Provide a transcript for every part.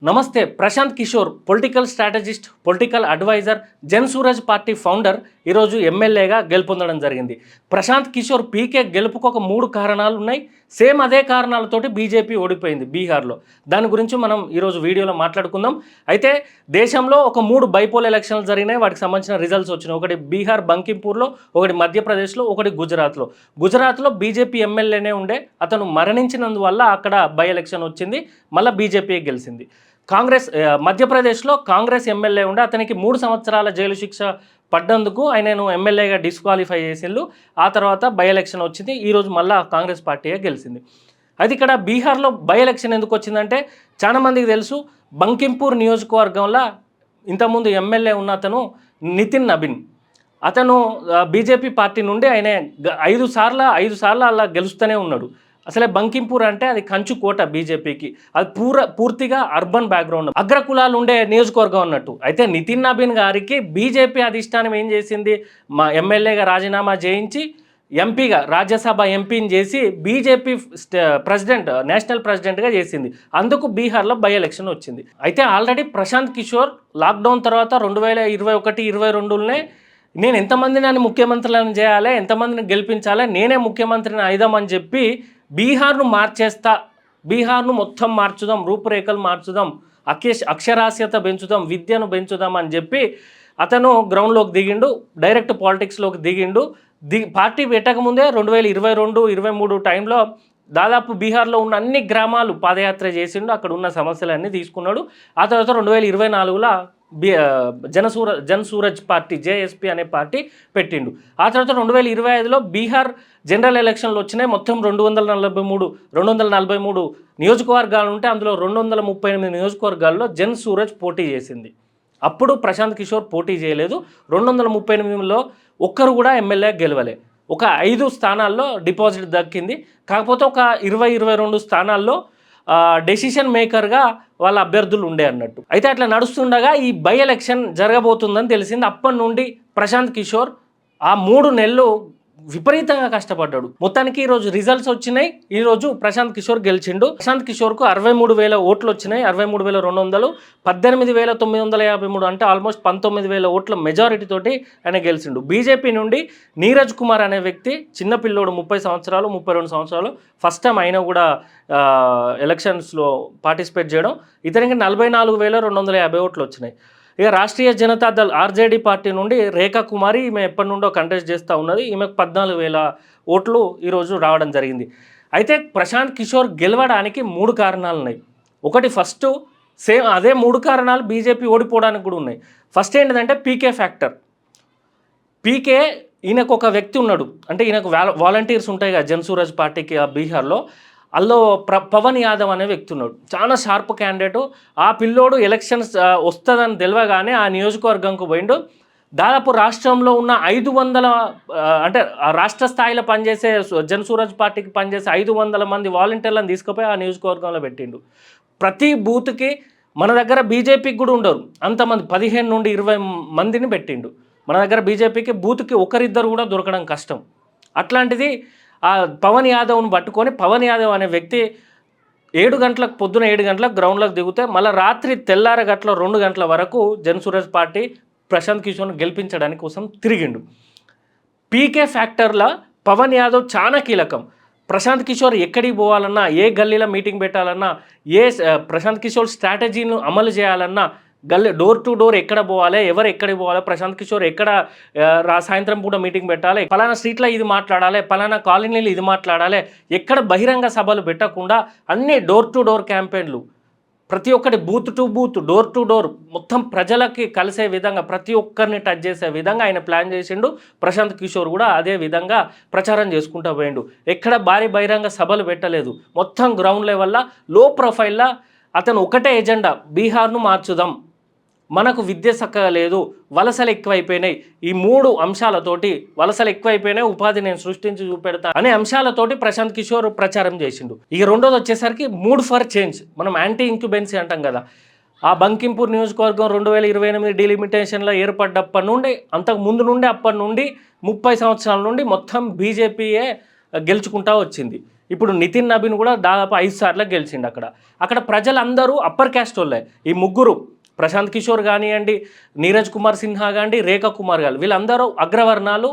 నమస్తే. Prashant Kishor political strategist, political advisor, Jan Suraaj party founder ఈరోజు ఎమ్మెల్యేగా గెలుపొందడం జరిగింది. ప్రశాంత్ కిషోర్ పీకే గెలుపుకు ఒక 3 కారణాలు ఉన్నాయి. సేమ్ అదే కారణాలతోటి బీజేపీ ఓడిపోయింది బీహార్లో. దాని గురించి మనం ఈరోజు వీడియోలో మాట్లాడుకుందాం. అయితే దేశంలో ఒక 3 బైపోల్ ఎలక్షన్లు జరిగినాయి. వాటికి సంబంధించిన రిజల్ట్స్ వచ్చినాయి. ఒకటి బీహార్ బంకింపూర్లో, ఒకటి మధ్యప్రదేశ్లో, ఒకటి గుజరాత్లో. గుజరాత్లో బీజేపీ ఎమ్మెల్యేనే ఉండే, అతను మరణించినందువల్ల అక్కడ బై ఎలక్షన్ వచ్చింది. మళ్ళీ బీజేపీ గెలిచింది. మధ్యప్రదేశ్లో కాంగ్రెస్ ఎమ్మెల్యే ఉండే, అతనికి 3 సంవత్సరాల జైలు శిక్ష పడ్డందుకు ఆయనను ఎమ్మెల్యేగా డిస్క్వాలిఫై చేసిండు. ఆ తర్వాత బై ఎలక్షన్ వచ్చింది. ఈరోజు మళ్ళీ కాంగ్రెస్ పార్టీయే గెలిచింది. అయితే ఇక్కడ బీహార్లో బై ఎలక్షన్ ఎందుకు వచ్చిందంటే చాలామందికి తెలుసు, బంకింపూర్ నియోజకవర్గంలో ఇంతకుముందు ఎమ్మెల్యే ఉన్న అతను నితిన్ నబీన్, అతను బీజేపీ పార్టీ నుండి ఆయన 5 సార్లు అలా గెలుస్తూనే ఉన్నాడు. అసలే బంకింపూర్ అంటే అది కంచుకోట బీజేపీకి. అది పూర్తిగా అర్బన్ బ్యాక్గ్రౌండ్, అగ్రకులాలు ఉండే నియోజకవర్గం అన్నట్టు. అయితే నితిన్ నబీన్ గారికి బీజేపీ అధిష్టానం ఏం చేసింది, మా ఎమ్మెల్యేగా రాజీనామా చేయించి ఎంపీగా, రాజ్యసభ ఎంపీని చేసి బీజేపీ ప్రెసిడెంట్, నేషనల్ ప్రెసిడెంట్గా చేసింది. అందుకు బీహార్లో బై ఎలక్షన్ వచ్చింది. అయితే ఆల్రెడీ ప్రశాంత్ కిషోర్ లాక్డౌన్ తర్వాత 2021-22లోనే నేను ఎంతమందిని ముఖ్యమంత్రులను చేయాలి, ఎంతమందిని గెలిపించాలి, నేనే ముఖ్యమంత్రిని అయిదామని చెప్పి బీహార్ను మార్చేస్తా, బీహార్ను మొత్తం మార్చుదాం, రూపురేఖలు మార్చుదాం, అక్షరాస్యత పెంచుదాం, విద్యను పెంచుదాం అని చెప్పి అతను గ్రౌండ్లోకి దిగిండు, డైరెక్ట్ పాలిటిక్స్లోకి దిగిండు. పార్టీ పెట్టకముందే 2022-23 టైంలో దాదాపు బీహార్లో ఉన్న అన్ని గ్రామాలు పాదయాత్ర చేసిండు, అక్కడ ఉన్న సమస్యలన్నీ తీసుకున్నాడు. ఆ తర్వాత 2024లో జన్ సూరజ్ పార్టీ, జేఎస్పీ అనే పార్టీ పెట్టిండు. ఆ తర్వాత 2025లో బీహార్ జనరల్ ఎలక్షన్లు వచ్చినాయి. మొత్తం 243 నియోజకవర్గాలు ఉంటే అందులో 238 నియోజకవర్గాల్లో జన్ సూరజ్ పోటీ చేసింది. అప్పుడు ప్రశాంత్ కిషోర్ పోటీ చేయలేదు. 238లో ఒక్కరు కూడా ఎమ్మెల్యే గెలవలే. ఒక 5 స్థానాల్లో డిపాజిట్ దక్కింది. కాకపోతే ఒక 20-22 స్థానాల్లో డెసిషన్ మేకర్గా వాళ్ళ అభ్యర్థులు ఉండే అన్నట్టు. అయితే అట్లా నడుస్తుండగా ఈ బై ఎలక్షన్ జరగబోతుందని తెలిసింది. అప్పటి నుండి ప్రశాంత్ కిషోర్ ఆ 3 నెలలు విపరీతంగా కష్టపడ్డాడు. మొత్తానికి ఈరోజు రిజల్ట్స్ వచ్చినాయి. ఈరోజు ప్రశాంత్ కిషోర్ గెలిచిండు. ప్రశాంత్ కిషోర్కు 63,000 ఓట్లు వచ్చినాయి. 63,200, 18,953 అంటే ఆల్మోస్ట్ 19,000 ఓట్ల మెజారిటీ తోటి ఆయన గెలిచిండు. బీజేపీ నుండి నీరజ్ కుమార్ అనే వ్యక్తి, చిన్నపిల్లోడు, 30 సంవత్సరాలు 32 సంవత్సరాలు, ఫస్ట్ టైం అయినా కూడా ఎలక్షన్స్లో పార్టిసిపేట్ చేయడం. ఇతనికి 44,250 ఓట్లు వచ్చినాయి. ఇక రాష్ట్రీయ జనతా దళ్ ఆర్జేడీ పార్టీ నుండి రేఖా కుమారి, ఈమె ఎప్పటి నుండో కంటెస్ట్ చేస్తూ ఉన్నది. ఈమెకు 14,000 ఓట్లు ఈరోజు రావడం జరిగింది. అయితే ప్రశాంత్ కిషోర్ గెలవడానికి 3 కారణాలు ఉన్నాయి. ఒకటి, ఫస్ట్ సేమ్ అదే 3 కారణాలు బీజేపీ ఓడిపోవడానికి కూడా ఉన్నాయి. ఫస్ట్ ఏంటంటే పీకే ఫ్యాక్టర్. పీకే, ఈయనకు ఒక వ్యక్తి ఉన్నాడు, అంటే ఈయనకు వాలంటీర్స్ ఉంటాయి కదా జన్ సూరజ్ పార్టీకి బీహార్లో. అందులో పవన్ యాదవ్ అనే వ్యక్తి ఉన్నాడు, చాలా షార్ప్ క్యాండిడేటు. ఆ పిల్లోడు ఎలక్షన్స్ వస్తుందని తెలియగానే ఆ నియోజకవర్గంకు పోయిండు. దాదాపు రాష్ట్రంలో ఉన్న 500 అంటే రాష్ట్ర స్థాయిలో పనిచేసే జన్ సూరజ్ పార్టీకి పనిచేసే 500 మంది వాలంటీర్లను తీసుకుపోయి ఆ నియోజకవర్గంలో పెట్టిండు. ప్రతి బూత్కి, మన దగ్గర బీజేపీకి కూడా ఉండరు అంతమంది, 15-20 మందిని పెట్టిండు. మన దగ్గర బీజేపీకి బూత్కి ఒకరిద్దరు కూడా దొరకడం కష్టం. అట్లాంటిది ఆ పవన్ యాదవ్ను పట్టుకొని, పవన్ యాదవ్ అనే వ్యక్తి 7 గంటలకు, పొద్దున 7 గంటలకు గ్రౌండ్లోకి దిగితే మళ్ళీ రాత్రి తెల్లారగట్ల 2 గంటల వరకు జన్ సూరజ్ పార్టీ ప్రశాంత్ కిషోర్ను గెలిపించడానికి కోసం తిరిగిండు. పీకే ఫ్యాక్టర్లో పవన్ యాదవ్ చాలా కీలకం. ప్రశాంత్ కిషోర్ ఎక్కడికి పోవాలన్నా, ఏ గల్లీలో మీటింగ్ పెట్టాలన్నా, ప్రశాంత్ కిషోర్ స్ట్రాటజీని అమలు చేయాలన్నా, డోర్ టు డోర్ ఎక్కడ పోవాలి, ఎవరు ఎక్కడికి పోవాలి, ప్రశాంత్ కిషోర్ ఎక్కడ సాయంత్రం పూట మీటింగ్ పెట్టాలి, పలానా స్ట్రీట్లో ఇది మాట్లాడాలి, పలానా కాలనీలు ఇది మాట్లాడాలి, ఎక్కడ బహిరంగ సభలు పెట్టకుండా అన్ని డోర్ టు డోర్ క్యాంపెయిన్లు, ప్రతి ఒక్కటి booth to booth, door to door, మొత్తం ప్రజలకి కలిసే విధంగా, ప్రతి ఒక్కరిని టచ్ చేసే విధంగా ఆయన ప్లాన్ చేసిండు. ప్రశాంత్ కిషోర్ కూడా అదే విధంగా ప్రచారం చేసుకుంటూ పోయిండు. ఎక్కడ భారీ బహిరంగ సభలు పెట్టలేదు. మొత్తం గ్రౌండ్ లెవెల్లో లో ప్రొఫైల్లో అతను ఒకటే ఎజెండా, బీహార్ను మార్చుదాం, మనకు విద్య చక్కగా లేదు, వలసలు ఎక్కువైపోయినాయి, ఈ 3 అంశాలతోటి, వలసలు ఎక్కువైపోయినాయి, ఉపాధి నేను సృష్టించి చూపెడతా అనే అంశాలతోటి ప్రశాంత్ కిషోర్ ప్రచారం చేసిండు. ఇక రెండోది వచ్చేసరికి మూడ్ ఫర్ చేంజ్, మనం యాంటీ ఇంక్యుబెన్సీ అంటాం కదా. ఆ బంకింపూర్ నియోజకవర్గం 2028 డిలిమిటేషన్లో ఏర్పడ్డప్పటి నుండి, అంతకు ముందు నుండి, అప్పటి నుండి 30 సంవత్సరాల నుండి మొత్తం బీజేపీయే గెలుచుకుంటూ వచ్చింది. ఇప్పుడు నితిన్ నబీన్ కూడా దాదాపు 5 సార్లు గెలిచిండు అక్కడ ప్రజలందరూ అప్పర్ క్యాస్ట్ వాళ్ళే. ఈ ముగ్గురు ప్రశాంత్ కిషోర్ కానివ్వండి, నీరజ్ కుమార్ సిన్హా కానివ్వండి, రేఖా కుమార్ గారు వీళ్ళందరూ అగ్రవర్ణాలు,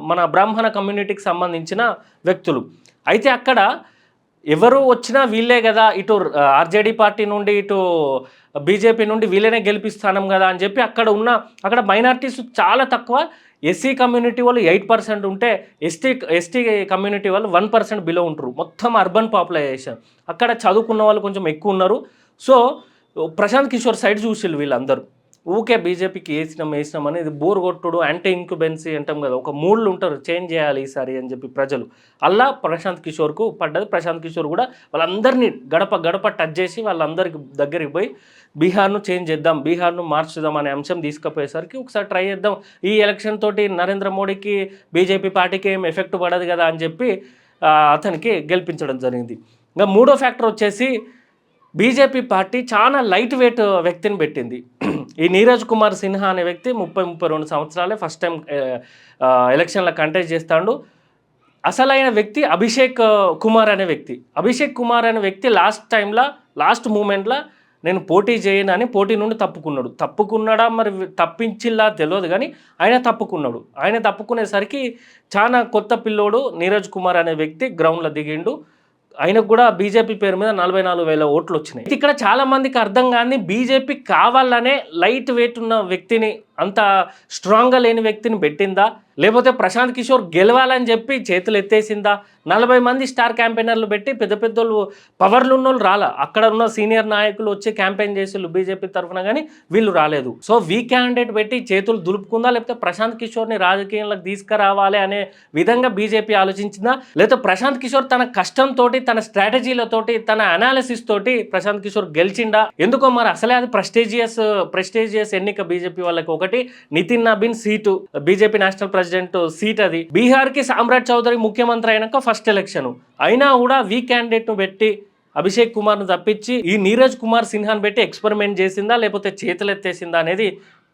మన బ్రాహ్మణ కమ్యూనిటీకి సంబంధించిన వ్యక్తులు. అయితే అక్కడ ఎవరు వచ్చినా వీళ్ళే కదా, ఇటు ఆర్జేడీ పార్టీ నుండి ఇటు బీజేపీ నుండి వీళ్ళనే గెలిపిస్తానం కదా అని చెప్పి అక్కడ మైనారిటీస్ చాలా తక్కువ. ఎస్సీ కమ్యూనిటీ వాళ్ళు 8% ఉంటే ఎస్టీ కమ్యూనిటీ వాళ్ళు 1% బిలో ఉంటారు. మొత్తం అర్బన్ పాపులేషన్. అక్కడ చదువుకున్న వాళ్ళు కొంచెం ఎక్కువ ఉన్నారు. సో ప్రశాంత్ కిషోర్ సైడ్ చూసిళ్ళు వీళ్ళందరూ. ఊకే బీజేపీకి వేసినాం అనేది బోర్ కొట్టుడు, యాంటీ ఇంక్యుబెన్సీ అంటాం కదా, ఒక మూడ్లు ఉంటారు చేంజ్ చేయాలి ఈసారి అని చెప్పి ప్రజలు. అలా ప్రశాంత్ కిషోర్కు పడ్డది. ప్రశాంత్ కిషోర్ కూడా వాళ్ళందరినీ గడప టచ్ చేసి వాళ్ళందరికి దగ్గరికి పోయి బీహార్ను చేంజ్ చేద్దాం, బీహార్ను మార్చుదాం అనే అంశం తీసుకుపోయేసరికి ఒకసారి ట్రై చేద్దాం, ఈ ఎలక్షన్ తోటి నరేంద్ర మోడీకి బీజేపీ పార్టీకి ఏం ఎఫెక్ట్ పడదు కదా అని చెప్పి అతనికి గెలిపించడం జరిగింది. ఇంకా మూడో ఫ్యాక్టర్ వచ్చేసి బీజేపీ పార్టీ చాలా లైట్ వెయిట్ వ్యక్తిని పెట్టింది. ఈ నీరజ్ కుమార్ సిన్హా అనే వ్యక్తి 32 సంవత్సరాలే, ఫస్ట్ టైం ఎలక్షన్లో కంటెస్ట్ చేస్తాడు. అసలైన వ్యక్తి అభిషేక్ కుమార్ అనే వ్యక్తి లాస్ట్ మూమెంట్లో నేను పోటీ చేయను అని పోటీ నుండి తప్పుకున్నాడా మరి తప్పించిల్లా తెలియదు, కానీ ఆయన తప్పుకునేసరికి చాలా కొత్త పిల్లోడు నీరజ్ కుమార్ అనే వ్యక్తి గ్రౌండ్లో దిగిండు. ఆయనకు కూడా బీజేపీ పేరు మీద 44,000 ఓట్లు వచ్చినాయి. ఇక్కడ చాలా మందికి అర్థం కాని, బీజేపీ కావాలనే లైట్ వెయిట్ ఉన్న వ్యక్తిని, అంత స్ట్రాంగ్గా లేని వ్యక్తిని పెట్టిందా, లేకపోతే ప్రశాంత్ కిషోర్ గెలవాలని చెప్పి చేతులు ఎత్తేసిందా? 40 మంది స్టార్ క్యాంపెయినర్లు పెట్టి పెద్ద పెద్దోళ్ళు పవర్లు ఉన్నోళ్ళు రాలా. అక్కడ ఉన్న సీనియర్ నాయకులు వచ్చి క్యాంపెయిన్ చేసి బీజేపీ తరఫున, కానీ వీళ్ళు రాలేదు. సో వీక్ క్యాండిడేట్ పెట్టి చేతులు దులుపుకుందా, లేకపోతే ప్రశాంత్ కిషోర్ని రాజకీయాలకు తీసుకురావాలి అనే విధంగా బీజేపీ ఆలోచించిందా, లేకపోతే ప్రశాంత్ కిషోర్ తన కష్టంతో, తన స్ట్రాటజీలతోటి, తన అనాలిసిస్ తోటి ప్రశాంత్ కిషోర్ గెలిచిండా? ఎందుకో మరి అసలే అది ప్రెస్టీజియస్ ఎన్నిక బీజేపీ వాళ్ళకి. ఒకటి Nitin Nabin seat, BJP national president seat అది. బీహార్కి సామ్రాట్ చౌదరి ముఖ్యమంత్రి అయినాక ఫస్ట్ ఎలక్షన్ అయినా కూడా వీక్ క్యాండిడేట్ను పెట్టి అభిషేక్ కుమార్ను తప్పించి ఈ నీరజ్ కుమార్ సిన్హాను పెట్టి ఎక్స్పెరిమెంట్ చేసిందా, లేకపోతే చేతులెత్తేసిందా అనేది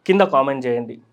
కింద కామెంట్ చేయండి.